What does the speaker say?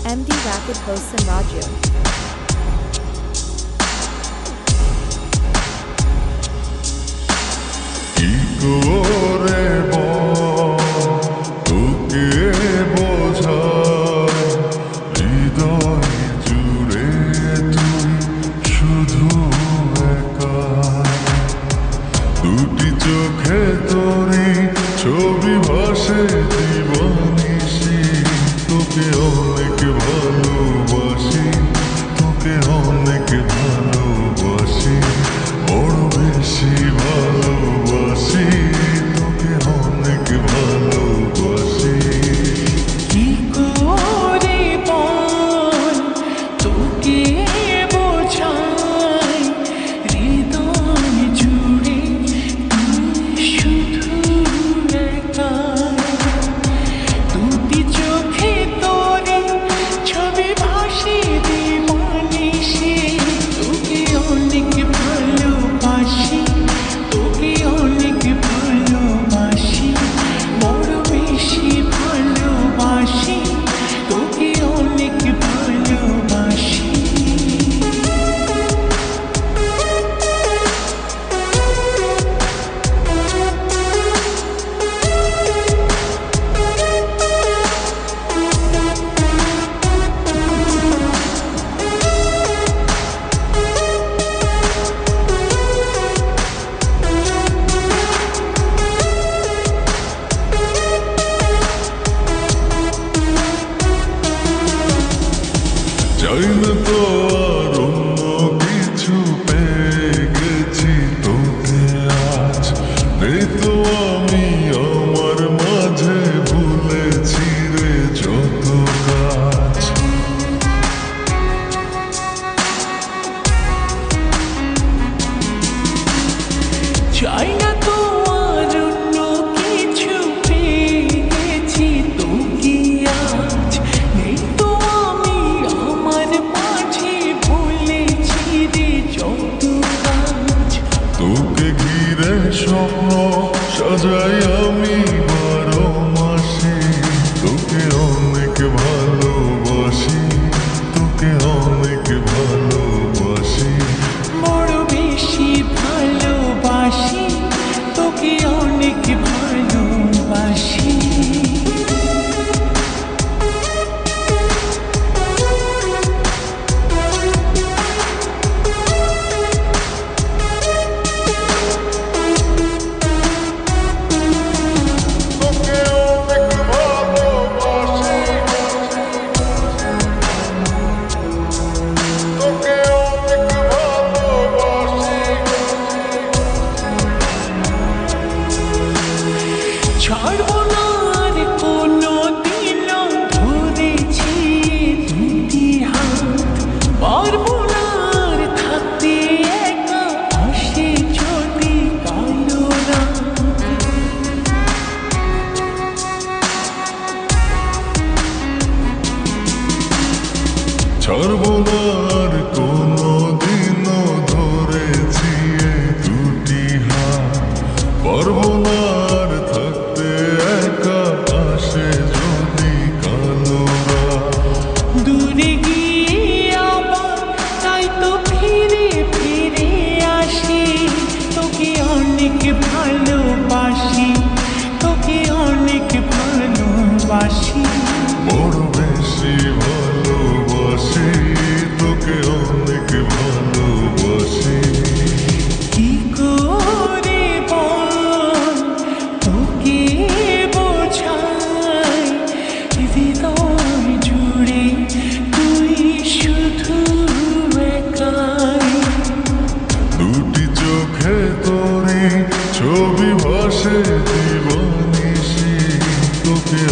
MD Rapid hosts and Raju. কি করে তোকে বোঝাই হৃদয় জুড়ে তুই শুধু একা দুটি চোখে তোরই ছবি ভাসে জীবনিশি তোকে অনেক ভালোবাসি তোকে অনেক ভালোবাসি বড় বেশি ভালোবাসি তোকে অনেক ভালোবাসি কি করে বল তোকে বোঝাই হৃদয় জুড়ে তুই শুধু একা দুটি চোখে তোরে ছবি ভাসে দিবানিশি তোকে অনেক ভালোবাসি তোকে অনেক ভালোবাসি বড় বেশি ভালোবাসি তোকে অনেক ভালোবাসি চাই না তো আর অন্য কিছু পেয়ে গেছি তোকে আজ নেই তো আমি আমার মাঝে ভুলেছি রে যত কাজ চাই না তো আর অন্য কিছু পেয়ে গেছি তোকে আজ নেই তো আমি আমার মাঝে ভুলেছি রে যত কাজ তোকে ঘিরে স্বপ্ন সাজাই আমি 12 মাসে তোকে অনেক ভালোবাসি তোকে অনেক ভালোবাসি বড় বেশি ভালোবাসি তোকে অনেক ভালোবাসি তোকে অনেক ভালোবাসি তোকে অনেক ভালোবাসি ছাড়বো না আর কোনো দিনও ধরেছি দুটি হাত পারবো না আর থাকতে একা আসে যদি কালো রাত ছাড়বো না আর কোনো দিনও ধরেছি এই দুটি হাত পারবো না আর থাকতে একা আসে যদি কালো রাত দূরে গিয়ে আবার তাই তো ফিরে ফিরে আসি তোকে অনেক ভালোবাসি তোকে অনেক ভালোবাসি বড় বেশি ভালোবাসি তোকে অনেক ভালোবাসি কি করে বল তোকে বোঝাই হৃদয় জুড়ে তুই শুধু একাই দুটি চোখে তোরই ছবি ভাসে জীবনিশি তোকে